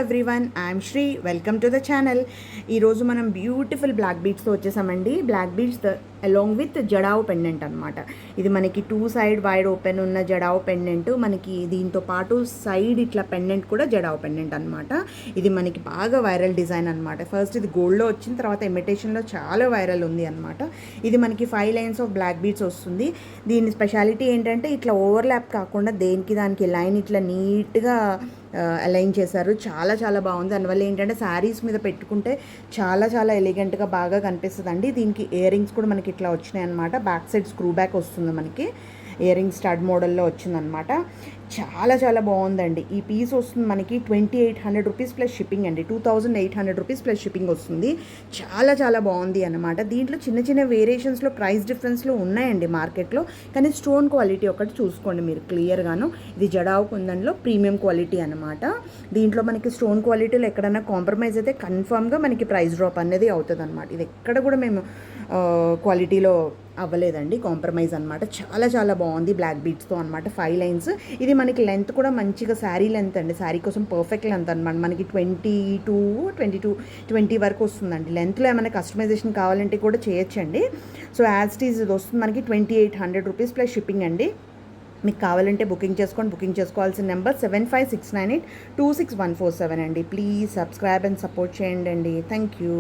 Everyone, I'm Sri. Welcome to the channel. ఈరోజు మనం beautiful black బీడ్స్తో వచ్చేసామండి. Black beads along with jadau pendant అనమాట. ఇది మనకి 2 సైడ్ వైడ్ ఓపెన్ ఉన్న జడావు పెండెంట్. మనకి దీంతో పాటు సైడ్ ఇట్లా పెండెంట్ కూడా జడావు పెండెంట్ అనమాట. ఇది మనకి బాగా వైరల్ డిజైన్ అనమాట. ఫస్ట్ ఇది గోల్డ్లో వచ్చిన తర్వాత ఇమిటేషన్లో చాలా వైరల్ ఉంది అనమాట. ఇది మనకి 5 లైన్స్ ఆఫ్ బ్లాక్ బీడ్స్ వస్తుంది. దీని స్పెషాలిటీ ఏంటంటే ఇట్లా ఓవర్లాప్ కాకుండా దేనికి దానికి లైన్ ఇట్లా నీట్గా అలైన్ చేశారు. చాలా చాలా బాగుంది. దానివల్ల ఏంటంటే శారీస్ మీద పెట్టుకుంటే చాలా చాలా ఎలిగెంట్గా బాగా కనిపిస్తుంది అండి. దీనికి ఇయర్ రింగ్స్ కూడా మనకి ఇట్లా వచ్చినాయి అనమాట. బ్యాక్ సైడ్ స్క్రూ బ్యాక్ వస్తుంది మనకి. ఇయర్ రింగ్ స్టడ్ మోడల్లో వచ్చిందనమాట. చాలా చాలా బాగుందండి. ఈ పీస్ వస్తుంది మనకి 2800 రూపీస్ ప్లస్ షిప్పింగ్ అండి. 2800 రూపీస్ ప్లస్ షిప్పింగ్ వస్తుంది. చాలా చాలా బాగుంది అనమాట. దీంట్లో చిన్న చిన్న వేరియేషన్స్లో ప్రైస్ డిఫరెన్స్లో ఉన్నాయండి మార్కెట్లో. కానీ స్టోన్ క్వాలిటీ ఒకటి చూసుకోండి మీరు క్లియర్గాను. ఇది జడావు కుందన్లో ప్రీమియం క్వాలిటీ అనమాట. దీంట్లో మనకి స్టోన్ క్వాలిటీలో ఎక్కడైనా కాంప్రమైజ్ అయితే కన్ఫామ్గా మనకి ప్రైస్ డ్రాప్ అనేది అవుతుంది అనమాట. ఇది ఎక్కడ కూడా మేము క్వాలిటీలో అవ్వలేదండి, కాంప్రమైజ్ అనమాట. చాలా చాలా బాగుంది బ్లాక్ బీడ్స్తో అనమాట. 5 లైన్స్. ఇది మనకి లెంత్ కూడా మంచిగా శారీ లెంత్ అండి. శారీ కోసం పర్ఫెక్ట్ లెంత్ అనమాట. మనకి 20 వరకు వస్తుందండి. లెంత్లో ఏమైనా కస్టమైజేషన్ కావాలంటే కూడా చేయొచ్చండి. సో యాజ్ ఇట్ ఈజ్ ఇది వస్తుంది మనకి 2800 రూపీస్ ప్లస్ షిప్పింగ్ అండి. మీకు కావాలంటే బుకింగ్ చేసుకోండి. బుకింగ్ చేసుకోవాల్సిన నెంబర్ 7569826147 అండి. ప్లీజ్ సబ్స్క్రైబ్ అండ్ సపోర్ట్ చేయండి అండి. Thank you.